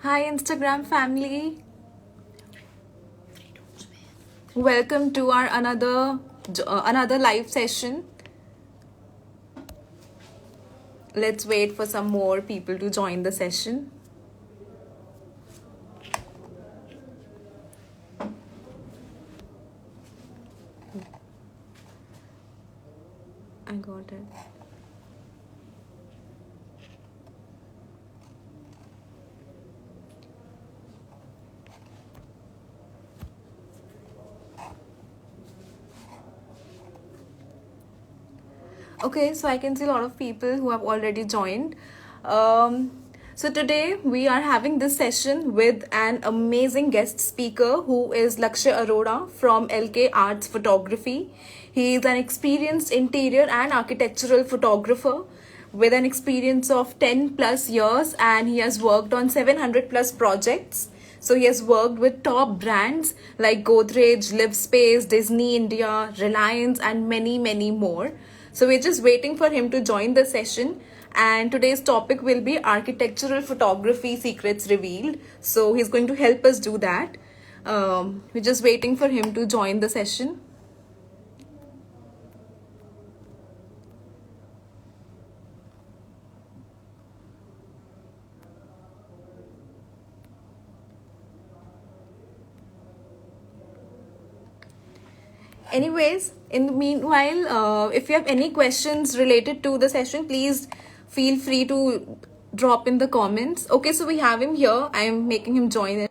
Hi Instagram family. Welcome to our another live session. Let's wait for some more people to join the session. I got it. Okay, so I can see a lot of people who have already joined. So today we are having this session with an amazing guest speaker who is Lakshay Arora from LK Arts Photography. He is an experienced interior and architectural photographer with an experience of 10 plus years, and he has worked on 700 plus projects. So he has worked with top brands like Godrej, Livespace, Disney India, Reliance, and many, many more. So we're just waiting for him to join the session. And today's topic will be architectural photography secrets revealed. So he's going to help us do that. We're just waiting for him to join the session. Anyways, in the meanwhile, if you have any questions related to the session, please feel free to drop in the comments. Okay, so we have him here. I am making him join it.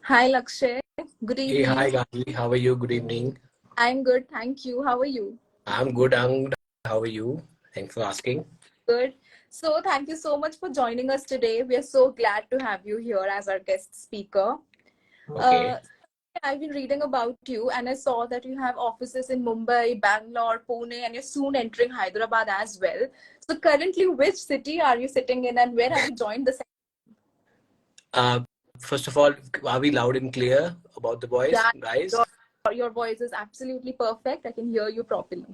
Hi, Lakshay. Good Hey, hi, evening. Gandhi. How are you? Good evening. I'm good, thank you. How are you? I'm good. I'm good. How are you? Thanks for asking. Good. So, thank you so much for joining us today. We are so glad to have you here as our guest speaker. Uh, Okay. I've been reading about you, and I saw that you have offices in Mumbai, Bangalore, Pune, and you're soon entering Hyderabad as well. So, currently, which city are you sitting in, and where have you joined the? Uh, First of all, are we loud and clear about the voice, Yeah, guys? your, your voice is absolutely perfect. I can hear you properly.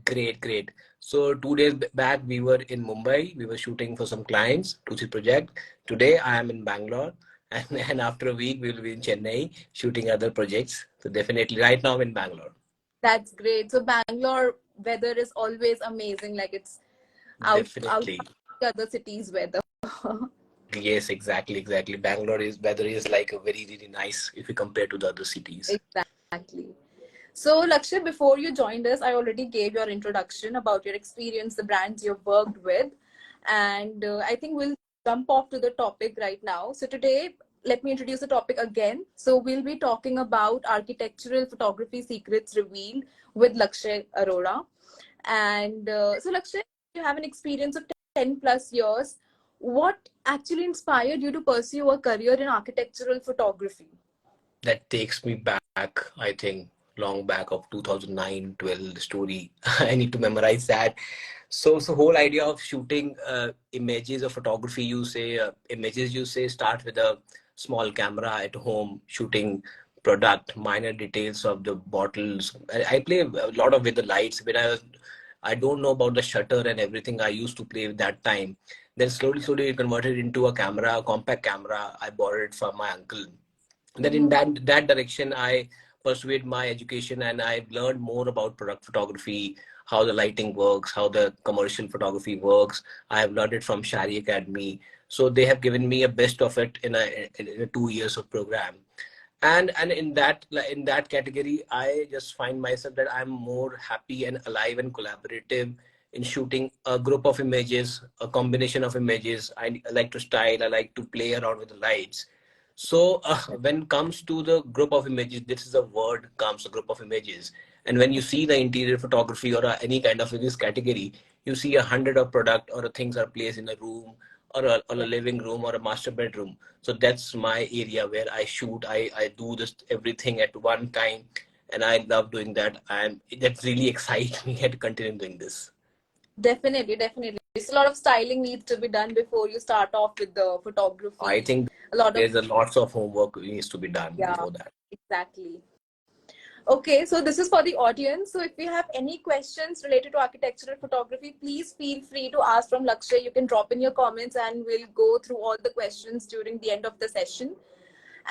Great, great. So 2 days back, we were in Mumbai. We were shooting for some clients, 2 3 project. Today, I am in Bangalore, and after a week, we will be in Chennai shooting other projects. So definitely, right now I'm in Bangalore. That's great. So, Bangalore weather is always amazing. Like it's out Definitely. the other cities' weather. Yes, exactly, exactly. Bangalore is weather is like a very, really nice if you compare to the other cities. Exactly. So, Lakshay, before you joined us, I already gave your introduction about your experience, the brands you've worked with, and I think we'll jump off to the topic right now. So, today, let me introduce the topic again. So, we'll be talking about architectural photography secrets revealed with Lakshay Arora. And so, Lakshay, you have an experience of 10 plus years. What actually inspired you to pursue a career in architectural photography? That takes me back, I think, long back of 2009, 12, the story. I need to memorize that. So whole idea of shooting images of photography, you say images, you say start with a small camera at home, shooting product, minor details of the bottles. I play a lot of with the lights. I don't know about the shutter and everything. I used to play with that time. Then slowly, it converted into a camera, a compact camera. I borrowed it from my uncle. Then in Mm-hmm. that direction I pursued my education, and I learned more about product photography, how the lighting works, how the commercial photography works. I have learned it from Shari Academy. So they have given me a best of it in a 2 years of program. And in that category, I just find myself that I'm more happy and alive and collaborative in shooting a group of images, a combination of images. I like to style, I like to play around with the lights. So when it comes to the group of images, this is a word comes a group of images. And when you see the interior photography or any kind of in this category, you see 100 of product or things are placed in a room or a living room or a master bedroom. So that's my area where I shoot. I do this everything at one time, and I love doing that. And that really excites me to continue doing this. Definitely, definitely. a lot of styling needs to be done before you start off with the photography. I think a lot of there's a lots of homework needs to be done yeah, before that. exactly. Okay, so this is for the audience. So if you have any questions related to architectural photography, please feel free to ask from Lakshay. You can drop in your comments and we'll go through all the questions during the end of the session.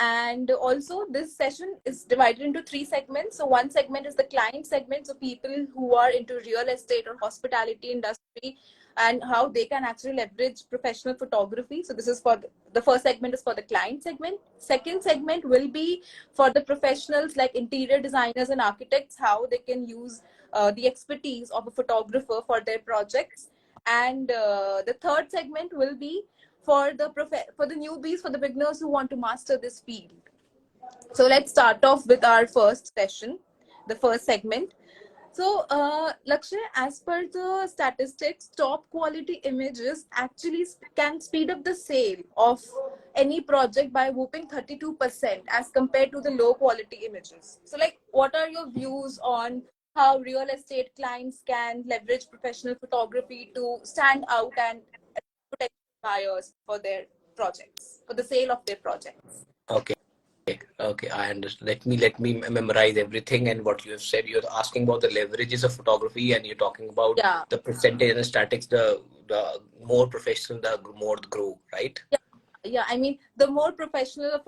And also, this session is divided into three segments. So one segment is the client segment, so people who are into real estate or hospitality industry, and how they can actually leverage professional photography. So this is for the first segment is for the client segment. Second segment will be for the professionals like interior designers and architects, how they can use the expertise of a photographer for their projects. And the third segment will be for the newbies, for the beginners who want to master this field. So let's start off with our first session, the first segment. So, Lakshay, as per the statistics, top quality images actually can speed up the sale of any project by whooping 32% as compared to the low quality images. So, like, what are your views on how real estate clients can leverage professional photography to stand out and protect buyers for their projects, for the sale of their projects? Okay. Okay, I understand. Let me memorize everything and what you have said. You're asking about the leverages of photography, and you're talking about Yeah. the percentage and the statics. The more professional, the more the grow, right? Yeah, I mean, the more professional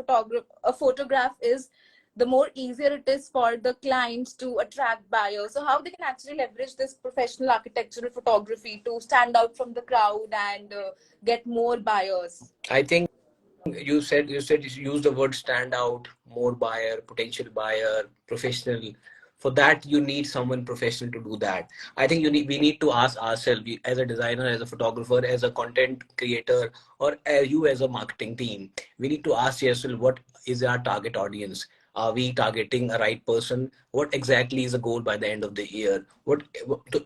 a photograph is, the more easier it is for the clients to attract buyers. So how they can actually leverage this professional architectural photography to stand out from the crowd and get more buyers? I think you use the word stand out, more buyer, potential buyer, professional. For that, you need someone professional to do that. I think we need to ask ourselves, as a designer, as a photographer, as a content creator, or you as a marketing team, we need to ask yourself, what is our target audience? Are we targeting a right person? What exactly is the goal by the end of the year?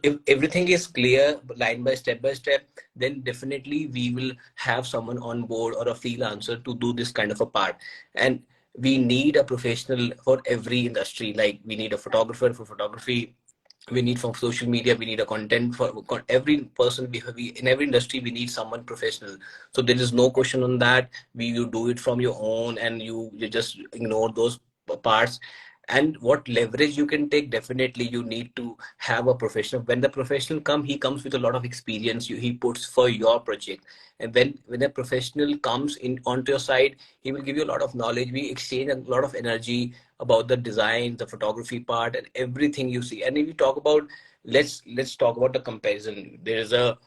If everything is clear, line by step, then definitely we will have someone on board or a freelancer to do this kind of a part. And we need a professional for every industry. Like we need a photographer for photography, we need from social media, we need a content for every person. We in every industry we need someone professional. So there is no question on that. You do it from your own, and you just ignore those parts. And what leverage you can take, definitely you need to have a professional. When the professional he comes with a lot of experience he puts for your project. And when a professional comes in onto your side, he will give you a lot of knowledge. We exchange a lot of energy about the design, the photography part, and everything you see. And if you talk about, let's talk about the comparison. There is a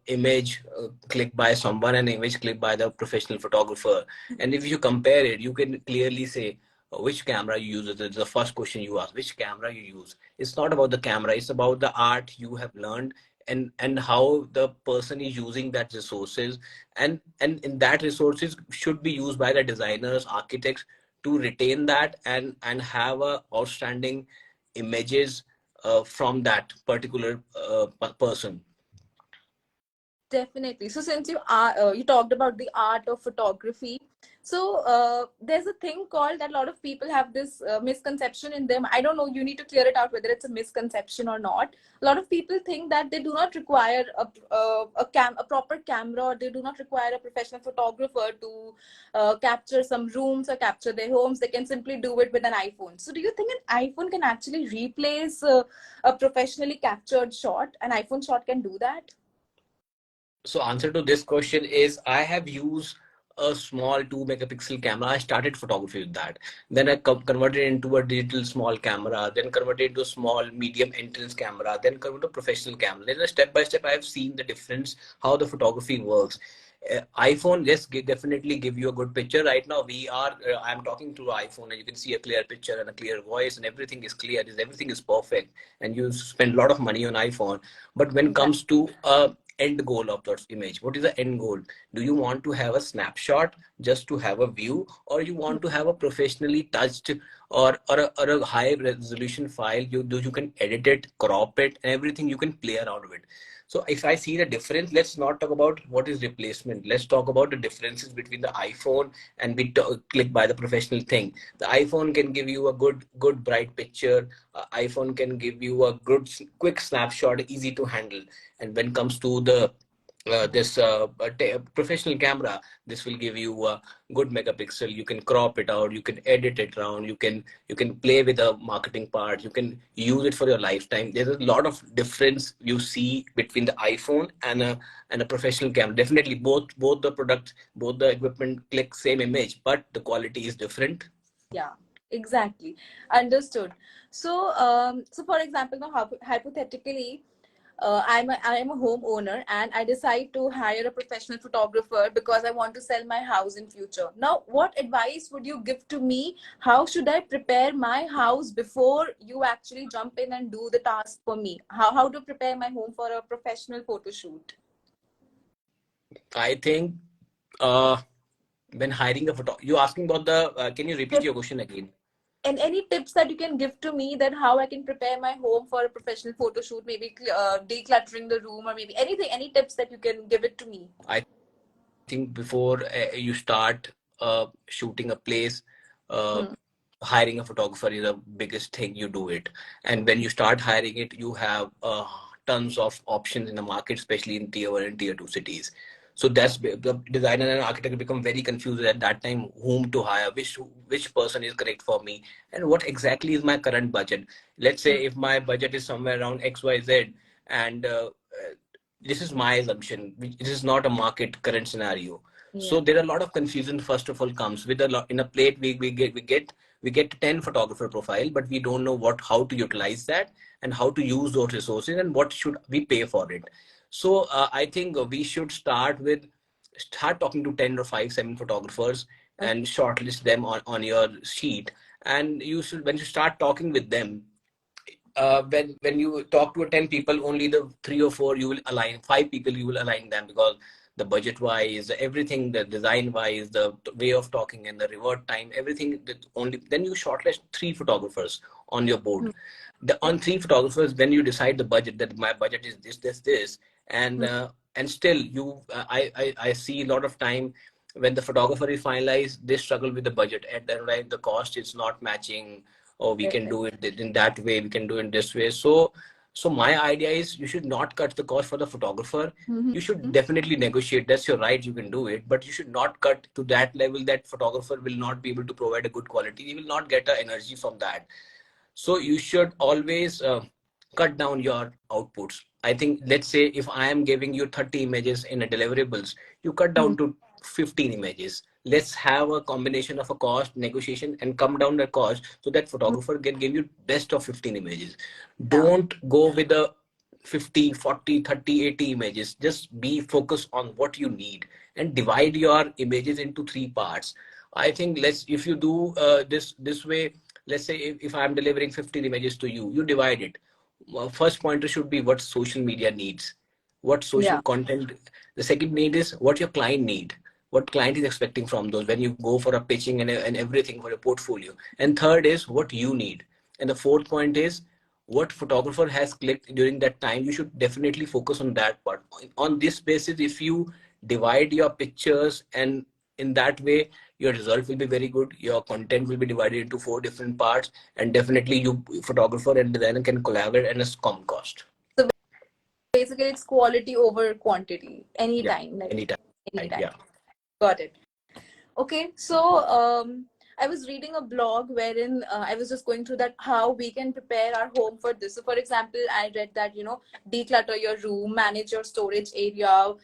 image clicked by someone, and image clicked by the professional photographer. And if you compare it, you can clearly say which camera you use. It's the first question you ask, which camera you use. It's not about the camera, it's about the art you have learned, and how the person is using that resources. And in that resources should be used by the designers, architects, to retain that and have a outstanding images from that particular person. Definitely. So since you talked about the art of photography, so there's a thing called that a lot of people have this misconception in them. I don't know. You need to clear it out whether it's a misconception or not. A lot of people think that they do not require a proper camera, or they do not require a professional photographer to capture some rooms or capture their homes. They can simply do it with an iPhone. So do you think an iPhone can actually replace a professionally captured shot? An iPhone shot can do that? So answer to this question is, I have used a small 2 megapixel camera. I started photography with that. Then I converted into a digital small camera, then converted into a small medium entrance camera, then converted to professional camera. Then step by step, I have seen the difference, how the photography works. iPhone, yes, definitely give you a good picture. Right now, I'm talking to iPhone, and you can see a clear picture and a clear voice, and everything is clear. Everything is perfect, and you spend a lot of money on iPhone. But when it Exactly. comes to end goal of that image, what is the end goal? Do you want to have a snapshot just to have a view, or you want to have a professionally touched, or a high resolution file? You can edit it, crop it, and everything you can play around with. So if I see the difference, let's not talk about what is replacement. Let's talk about the differences between the iPhone and click by the professional thing. The iPhone can give you a good bright picture. iPhone can give you a good quick snapshot, easy to handle. And when it comes to the this professional camera, this will give you a good megapixel. You can crop it out, you can edit it around, you can play with the marketing part, you can use it for your lifetime. There's a lot of difference you see between the iPhone and a professional camera. Definitely both the products, both the equipment click same image, but the quality is different. Yeah, exactly. Understood. So, so for example, now hypothetically, I'm a homeowner and I decide to hire a professional photographer because I want to sell my house in future. Now, what advice would you give to me? How should I prepare my house before you actually jump in and do the task for me? How to prepare my home for a professional photo shoot? I think uh, when hiring a photo, you asking about the can you repeat your question again? And any tips that you can give to me that how I can prepare my home for a professional photo shoot, maybe decluttering the room or maybe anything, any tips that you can give it to me. I think before you start shooting a place, uh, Hmm. hiring a photographer is the biggest thing. You do it, and when you start hiring it, you have tons of options in the market, especially in tier 1 and tier 2 cities. So the designer and architect become very confused at that time, whom to hire, which person is correct for me, and what exactly is my current budget. Let's say if my budget is somewhere around XYZ, and this is my assumption. This is not a market current scenario. So Yeah. there are a lot of confusion. First of all, comes with a lot in a plate. We get 10 photographer profile, but we don't know how to utilize that and how to use those resources and what should we pay for it. So I think we should start talking to 10 or 5 7 photographers Okay. and shortlist them on your sheet. And you should, when you start talking with them, when you talk to 10 people, only the 3 or 4 you will align, 5 people you will align them, because the budget wise, everything, the design wise, the way of talking and the reward time, everything, that only then you shortlist 3 photographers on your board. Yeah. On 3 photographers, when you decide the budget, that my budget is this, and still I see a lot of time when the photographer is finalized, they struggle with the budget. At the right, the cost is not matching, or we can do it in that way, we can do it this way. So my idea is, you should not cut the cost for the photographer. You should Mm-hmm. definitely negotiate. That's your right, you can do it, but you should not cut to that level that photographer will not be able to provide a good quality. He will not get a energy from that. So you should always cut down your outputs. I think, let's say if I am giving you 30 images in a deliverables, you cut down to 15 images. Let's have a combination of a cost negotiation and come down the cost, so that photographer can give you best of 15 images. Yeah. Don't go with the 50, 40, 30, 80 images. Just be focused on what you need and divide your images into 3 parts. I think, if you do this way, let's say if I'm delivering 15 images to you, you divide it. First pointer should be what social media needs, what social Yeah. content. The second need is what your client need, what client is expecting from those when you go for a pitching and everything for your portfolio. And third is what you need. And the fourth point is what photographer has clicked during that time. You should definitely focus on that part. On this basis, if you divide your pictures, and in that way, your result will be very good. Your content will be divided into 4 different parts, and definitely you, photographer and designer, can collaborate and a common cost. So basically, it's quality over quantity. Yeah, Anytime, like anytime. Right, anytime. yeah. Got it. Okay, so I was reading a blog wherein I was just going through that how we can prepare our home for this. So, for example, I read that declutter your room, manage your storage area,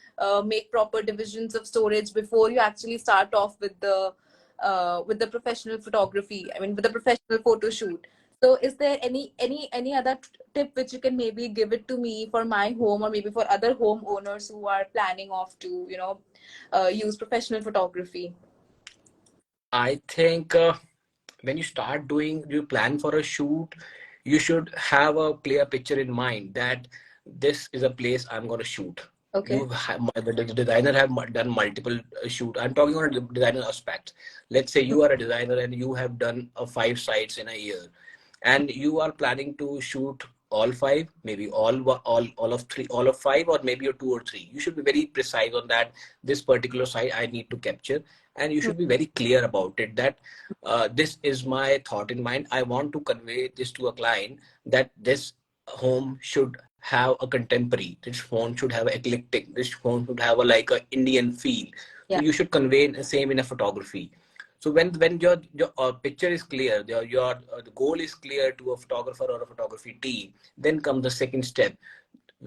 make proper divisions of storage before you actually start off with the professional photography. I mean, with the professional photo shoot. So, is there any other tip which you can maybe give it to me for my home or maybe for other homeowners who are planning off to use professional photography? I think when you plan for a shoot, you should have a clear picture in mind that this is a place I'm going to shoot. Okay. The designer have done multiple shoot. I'm talking on a designer aspect. Let's say you are a designer and you have done 5 sites in a year, and you are planning to shoot all 5, maybe all of 3, all of 5, or maybe 2 or 3. You should be very precise on that. This particular site I need to capture, and you should be very clear about it, that this is my thought in mind. I want to convey this to a client, that this home should have a contemporary. This font should have eclectic. This font should have a like a Indian feel. So Yeah. you should convey the same in a photography. So when your picture is clear, your the goal is clear to a photographer or a photography team, then comes the second step.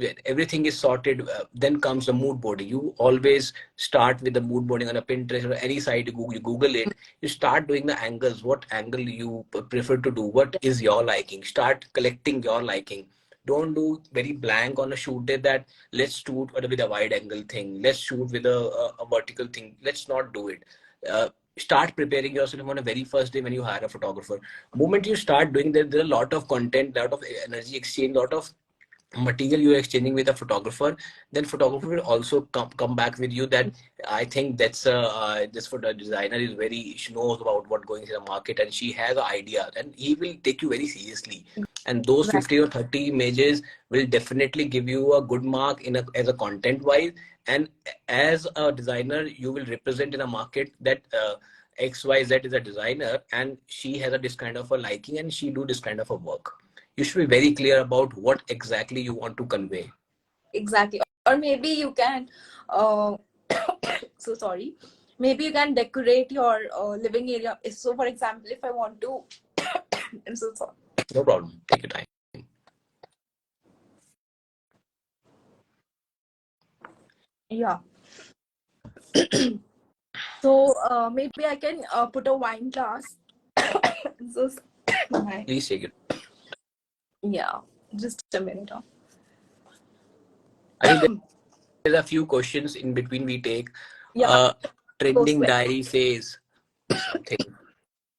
When everything is sorted, then comes the mood boarding. You always start with the mood boarding on a Pinterest or any site. You Google it. You start doing the angles. What angle you prefer to do? What is your liking? Start collecting your liking. Don't do very blank on a shoot day that let's shoot with a wide angle thing. Let's shoot with a vertical thing. Let's not do it. Start preparing yourself on a very first day when you hire a photographer. Moment you start doing that, there are a lot of content, lot of energy exchange, lot of material you're exchanging with a photographer. Then photographer will also come back with you that I think that's this for the designer is very, she knows about what going in the market and she has an idea, and he will take you very seriously. And those Right. 50 or 30 images will definitely give you a good mark in as a content wise. And as a designer you will represent in a market that XYZ is a designer and she has a this kind of a liking and she do this kind of a work. You should be very clear about what exactly you want to convey. Exactly. Or maybe you can, uh, so sorry. Maybe you can decorate your living area. So, for example, if I want to, I'm so sorry. No problem. Take your time. Yeah. So maybe I can put a wine glass. So sorry. Please take it. Yeah. Just a minute. I think there's a few questions in between we take. Yeah. Uh, Those Trending questions. Diary says something.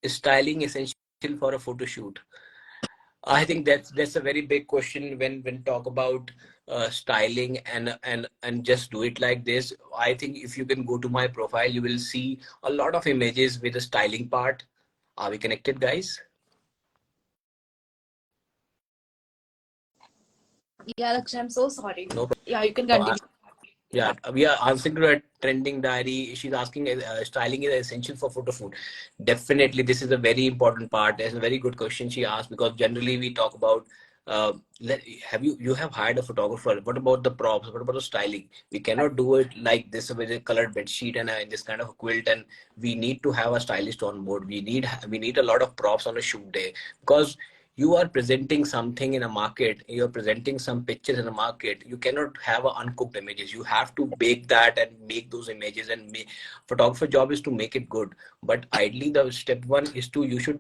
Is styling essential for a photo shoot? I think that's a very big question when talk about styling and just do it like this. I think if you can go to my profile, you will see a lot of images with the styling part. Are we connected, guys? Yeah, Lakshya, I'm so sorry. No Yeah, you can problem. continue. Yeah, Yeah. we are answering to a trending diary. She's asking, styling is essential for photo shoot. Definitely, this is a very important part. That's a very good question she asked because generally we talk about. Uh, have you have hired a photographer? What about the props? What about the styling? We cannot do it like this with a colored bed sheet and this kind of a quilt. And we need to have a stylist on board. We need a lot of props on a shoot day because you are presenting something in a market, you're presenting some pictures in a market. You cannot have uncooked images. You have to bake that and make those images and photographer job is to make it good. But ideally the step one is to, you should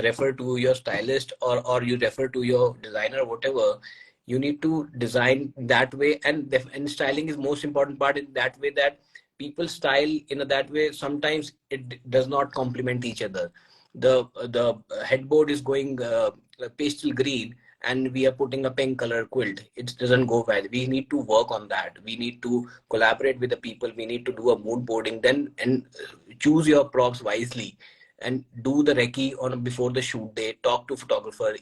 refer to your stylist or you refer to your designer, whatever. You need to design that way, and styling is most important part in that way, that people style in a that way. Sometimes it does not complement each other. The headboard is going pastel green and we are putting a pink color quilt. It doesn't go well. We need to work on that. We need to collaborate with the people. We need to do a mood boarding then, and choose your props wisely and do the recce on before the shoot day. Talk to photographer,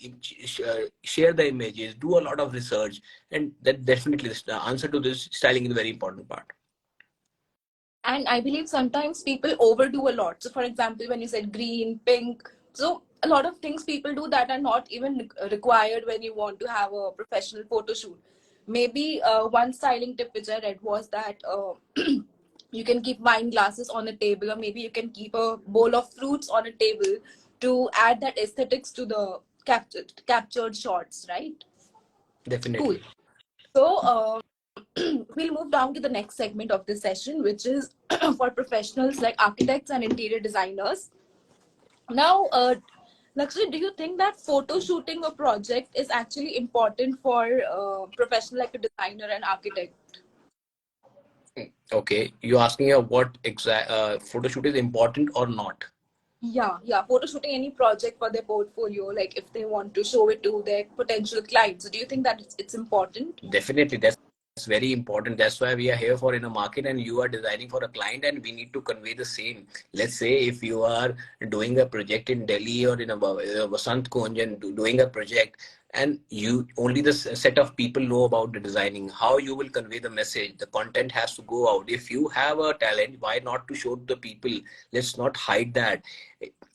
share the images, do a lot of research. And that definitely the answer to this, styling is a very important part. And I believe sometimes people overdo a lot. So, for example, when you said green, pink, so a lot of things people do that are not even required when you want to have a professional photo shoot. Maybe one styling tip which I read was that you can keep wine glasses on a table, or maybe you can keep a bowl of fruits on a table to add that aesthetics to the captured shots, right? Cool. Definitely. So, we'll move down to the next segment of this session, which is for professionals like architects and interior designers. Now, Lakshmi, do you think that photo shooting a project is actually important for professional like a designer and architect? Okay, you asking what exact photo shoot is important or not? Yeah, yeah, photo shooting any project for their portfolio, like if they want to show it to their potential clients. So do you think that it's important? Definitely, very important. That's why we are here for in a market, and you are designing for a client, and we need to convey the same. Let's say if you are doing a project in Delhi or in a Vasant Kunj and doing a project, and you only the set of people know about the designing, how you will convey the message. The content has to go out. If you have a talent, why not to show to the people? Let's not hide that.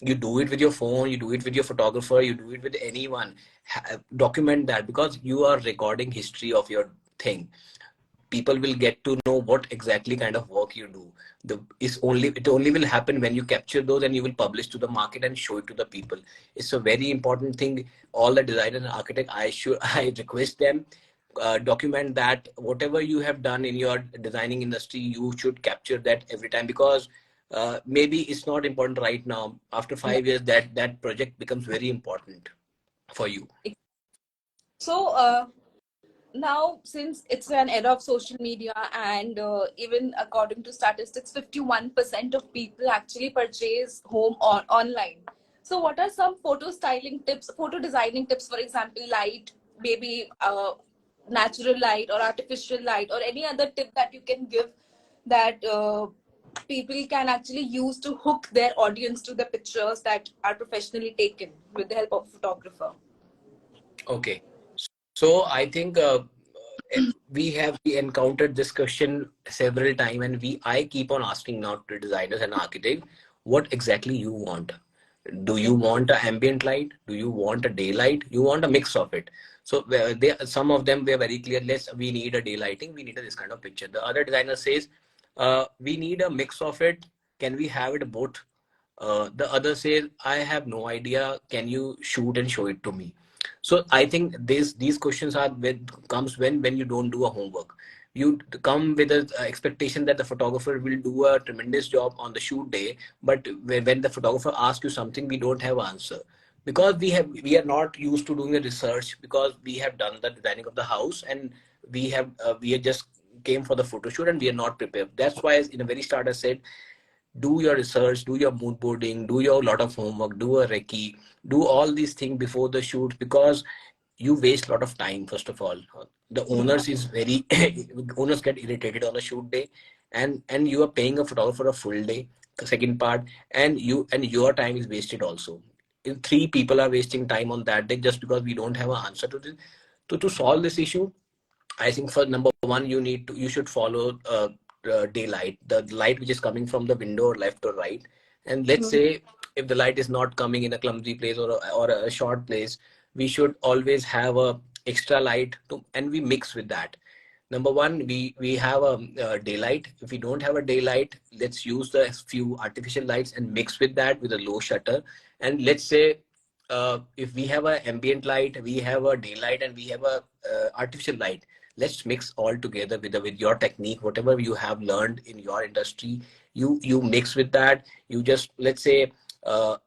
You do it with your phone, you do it with your photographer, you do it with anyone. Document that, because you are recording history of your thing. People will get to know what exactly kind of work you do. It only will happen when you capture those and you will publish to the market and show it to the people. It's a very important thing. All the designers and architect, I request them, document that whatever you have done in your designing industry, you should capture that every time, because maybe it's not important right now. After Yeah. 5 years, that project becomes very important for you. So, now, since it's an era of social media, and even according to statistics, 51% of people actually purchase home online. So what are some photo styling tips, photo designing tips, for example, light, maybe natural light or artificial light, or any other tip that you can give that people can actually use to hook their audience to the pictures that are professionally taken with the help of photographer? Okay. So I think we encountered this question several times, and I keep on asking now to designers and architects, what exactly you want. Do you want an ambient light? Do you want a daylight? You want a mix of it. So some of them were very clear. We need a daylighting. We need this kind of picture. The other designer says, we need a mix of it. Can we have it both? The other says, I have no idea. Can you shoot and show it to me? So I think these questions are comes when you don't do a homework. You come with an expectation that the photographer will do a tremendous job on the shoot day, but when the photographer asks you something, we don't have answer, because we are not used to doing the research, because we have done the designing of the house, and we have just came for the photo shoot, and we are not prepared. That's why in the very start I said, do your research, do your mood boarding, do your lot of homework, do a recce, do all these things before the shoot, because you waste a lot of time. First of all, the Yeah. owners is very owners get irritated on a shoot day, and you are paying a photographer a full day. The second part, and your time is wasted also. In three people are wasting time on that day just because we don't have an answer to this. To solve this issue, I think for number one, you should follow daylight, the light which is coming from the window or left or right. And let's Mhm. say if the light is not coming in a clumsy place or a short place, we should always have a extra light and we mix with that. Number one, we have a daylight. If we don't have a daylight, let's use the few artificial lights and mix with that with a low shutter. And let's say if we have a ambient light, we have a daylight, and we have a artificial light. Let's mix all together with your technique, whatever you have learned in your industry. You mix with that. You just, let's say a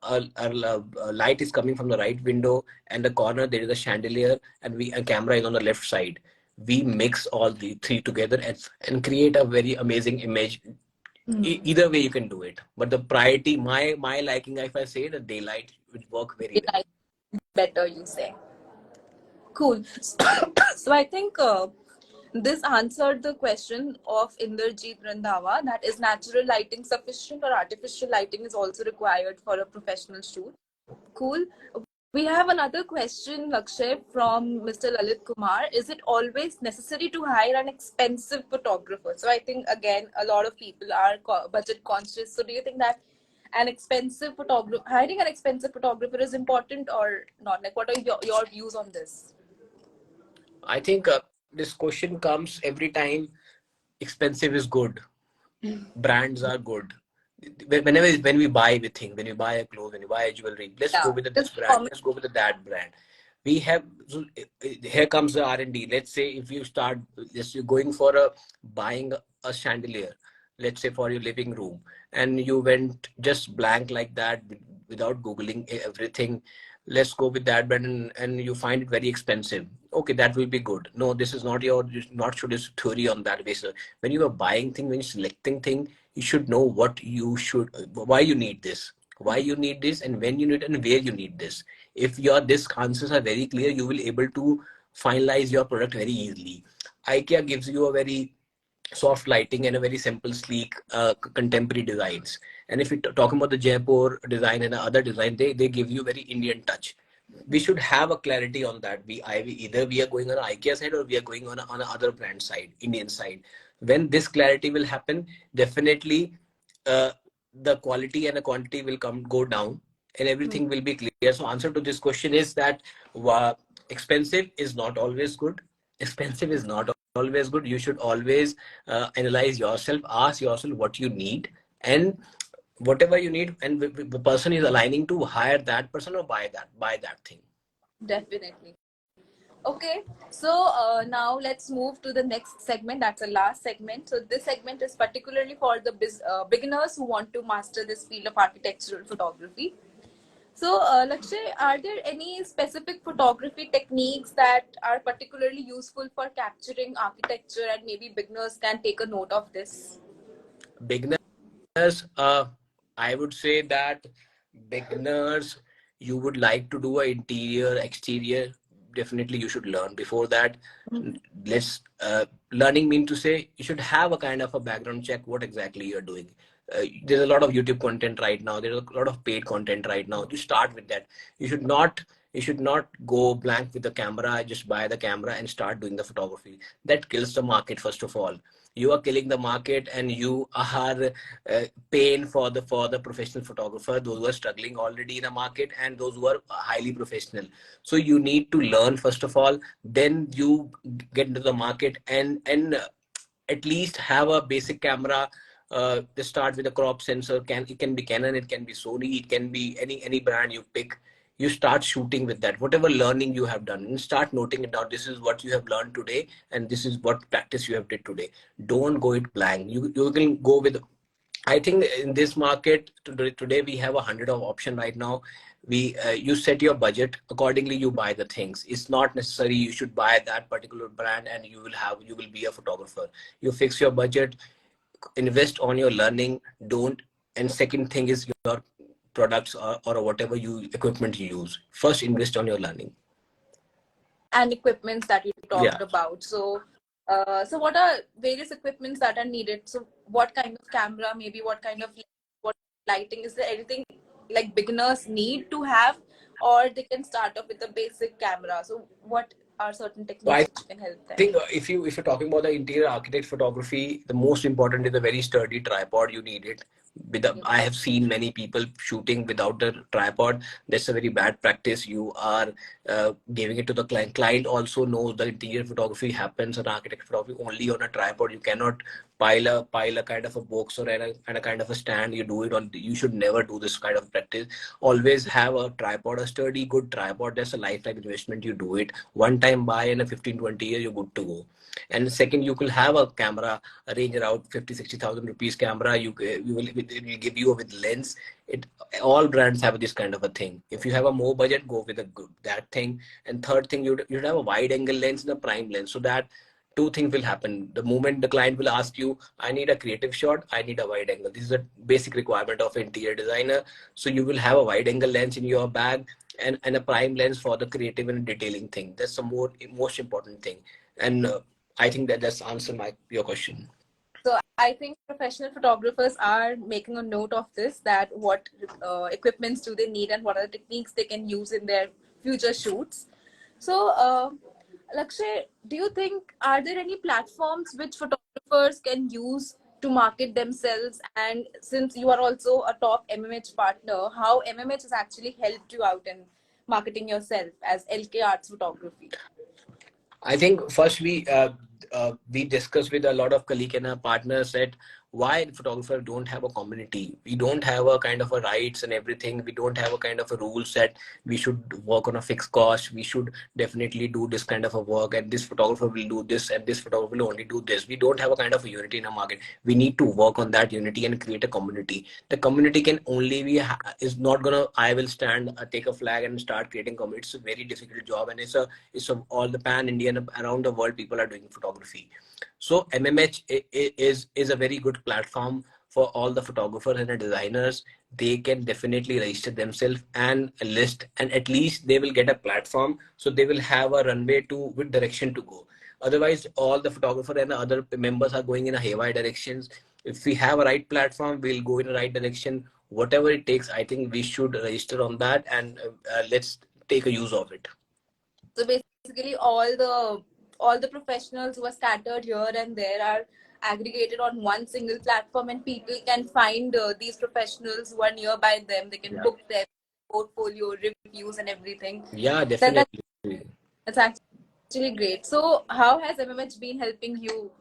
light is coming from the right window, and the corner there is a chandelier, and a camera is on the left side. We mix all the three together and create a very amazing image. Hmm. Either way you can do it, but the priority, my liking, if I say, the daylight would work very well. Like, better, you say. Cool. So I think this answered the question of Inderjeet Randhawa, that is natural lighting sufficient or artificial lighting is also required for a professional shoot. Cool. We have another question, Lakshay, from Mr. Lalit Kumar. Is it always necessary to hire an expensive photographer? So I think, again, a lot of people are budget conscious. So do you think that hiring an expensive photographer is important or not? Like, what are your views on this? I think this question comes every time. Expensive is good, brands are good. When we buy, we think, when you buy a clothes, when you buy a jewelry, let's go Yeah, with just this brand, comment. let's go with that brand. We have, so here comes the R&D. Let's say if you start just you're going for a buying a chandelier, let's say for your living room, and you went just blank like that without googling everything. Let's go with that brand, and you find it very expensive. Okay, that will be good. No, this is not your, not should this theory on that basis. When you are buying thing, when you're selecting thing, you should know what you should, why you need this, and when you need it, and where you need this. If your this answers are very clear, you will able to finalize your product very easily. IKEA gives you a very soft lighting and a very simple, sleek, contemporary designs. And if you talk about the Jaipur design and the other design, they give you very Indian touch. We should have a clarity on that. Either we are going on an IKEA side or we are going on a other brand side, Indian side. When this clarity will happen, definitely uh, the quality and the quantity will go down, and everything will be clear. So answer to this question is that expensive is not always good. Expensive is not always good. You should always analyze yourself, ask yourself what you need, and whatever you need, and the person is aligning to hire that person or buy that thing. Definitely. Okay, so now let's move to the next segment. That's the last segment. So this segment is particularly for the beginners who want to master this field of architectural photography. So, Lakshay, are there any specific photography techniques that are particularly useful for capturing architecture, and maybe beginners can take a note of this? Beginners, I would say that beginners, you would like to do an interior, exterior, definitely you should learn. Before that, let's learning mean to say you should have a kind of a background check what exactly you're doing. There's a lot of YouTube content right now. There's a lot of paid content right now. You start with that. You should not go blank with the camera, just buy the camera and start doing the photography. That kills the market. First of all, you are killing the market, and you are paying for the professional photographer, those who are struggling already in the market and those who are highly professional. So you need to learn first of all, then you get into the market, and at least have a basic camera. They start with a crop sensor. It can be Canon, it can be Sony, it can be any brand you pick. You start shooting with that, whatever learning you have done, and start noting it down. This is what you have learned today, and this is what practice you have did today. Don't go it blank. You can go with, I think in this market today we have 100 of option right now. You set your budget accordingly. You buy the things. It's not necessary you should buy that particular brand and you will be a photographer. You fix your budget, invest on your learning. Don't. And second thing is your products, or whatever you equipment you use. First, invest on your learning. And equipments that you talked Yeah. about. So, so what are various equipments that are needed? So, what kind of camera, maybe what kind of what lighting? Is there anything like beginners need to have, or they can start off with a basic camera? So, what are certain So I techniques which can help them? think if you're talking about the interior architect photography, the most important is a very sturdy tripod. You need it. I have seen many people shooting without the tripod. That's a very bad practice. You are giving it to the client. Client also knows the interior photography happens on architect photography only on a tripod. You cannot pile a kind of a box or and a kind of a stand. You do it on. You should never do this kind of practice. Always have a tripod, a sturdy, good tripod. That's a lifetime investment. You do it one time, buy in a 15-20 years, you're good to go. And second, you could have a camera, a range around 50,000-60,000 rupees camera. It will give you with lens. It All brands have this kind of a thing. If you have a more budget, go with that thing. And third thing, you have a wide angle lens and a prime lens, so that two things will happen. The moment the client will ask you, I need a creative shot, I need a wide angle. This is a basic requirement of interior designer. So you will have a wide angle lens in your bag, and a prime lens for the creative and detailing thing. That's the most important thing. And I think that's answer your question. So I think professional photographers are making a note of this, that what equipments do they need and what are the techniques they can use in their future shoots. So, Lakshay, do you think are there any platforms which photographers can use to market themselves? And since you are also a top MMH partner, how MMH has actually helped you out in marketing yourself as LK Arts Photography? I think first we discussed with a lot of colleagues and our partners that why photographers don't have a community. We don't have a kind of a rights and everything. We don't have a kind of a rules that we should work on a fixed cost. We should definitely do this kind of a work, and this photographer will do this, and this photographer will only do this. We don't have a kind of a unity in our market. We need to work on that unity and create a community. The community can only be is not gonna. I will stand, take a flag and start creating community. It's a very difficult job, and it's all the pan Indian around the world people are doing photography. So MMH is a very good platform for all the photographers and the designers. They can definitely register themselves and list, and at least they will get a platform, so they will have a runway to with direction to go. Otherwise, all the photographer and the other members are going in a haywire directions. If we have a right platform, we'll go in the right direction. Whatever it takes, I think we should register on that, and let's take a use of it. So basically, all the professionals who are scattered here and there are aggregated on one single platform, and people can find these professionals who are nearby them. They can book their portfolio, reviews, and everything. Yeah, That, definitely. that's actually great. So, how has MMH been helping you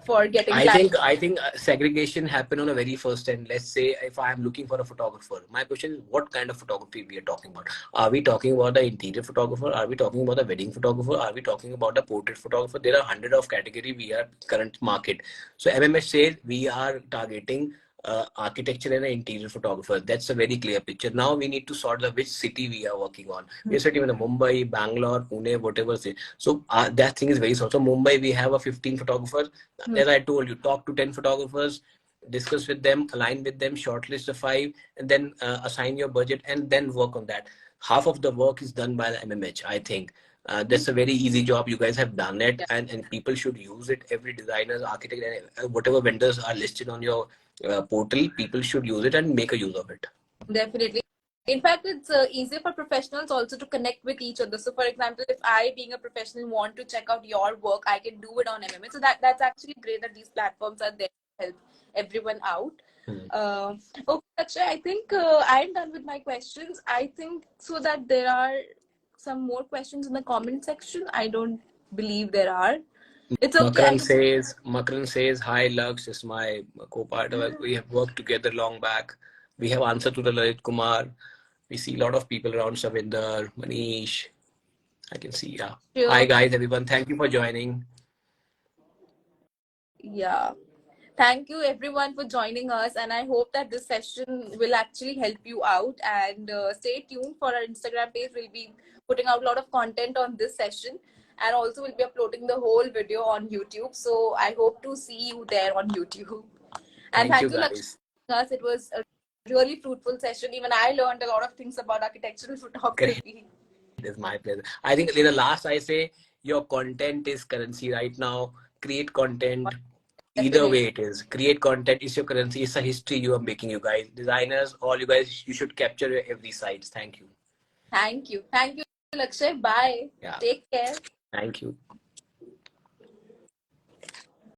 for getting I clients? think I think segregation happened on a very first end. Let's say if I am looking for a photographer, my question is what kind of photography we are talking about. Are we talking about the interior photographer? Are we talking about the wedding photographer? Are we talking about the portrait photographer? There are hundred of category we are current market. So MMS says we are targeting architecture and an interior photographer. That's a very clear picture. Now we need to sort out which city we are working on. We are sitting in Mumbai, Bangalore, Pune, whatever. So that thing is very so. So Mumbai we have a 15 photographers. As I told you, talk to 10 photographers, discuss with them, align with them, shortlist of 5, and then assign your budget and then work on that. Half of the work is done by the MMH, I think. That's a very easy job. You guys have done it, and people should use it. Every designer, architect, and whatever vendors are listed on your portal, people should use it and make a use of it. Definitely. In fact, it's easier for professionals also to connect with each other. So, for example, if I, being a professional, want to check out your work, I can do it on MMA. So that's actually great that these platforms are there to help everyone out. Okay, Akshay, I think I'm done with my questions. I think so that there are some more questions in the comment section. I don't believe there are. It's okay. I can. Makaran says, hi Lux, is my co-partner. We have worked together long back. We have answered to the Lalit Kumar. We see a lot of people around Savinder, Manish. I can see, yeah. Hi Sure. guys, everyone. Thank you for joining. Yeah. Thank you everyone for joining us, and I hope that this session will actually help you out. And stay tuned for our Instagram page. We'll be putting out a lot of content on this session, and also we'll be uploading the whole video on YouTube. So I hope to see you there on YouTube. And Thank you thank you, Lakshmi, guys. for joining us. It was a really fruitful session. Even I learned a lot of things about architectural Great. photography. It's my pleasure. I think in the last I say your content is currency right now. Create content. Either Definitely. way it is. Create content is your currency. It's a history you are making, you guys. Designers, all you guys, you should capture every sides. Thank you. Thank you. Thank you, Lakshay. Bye. Yeah. Take care. Thank you.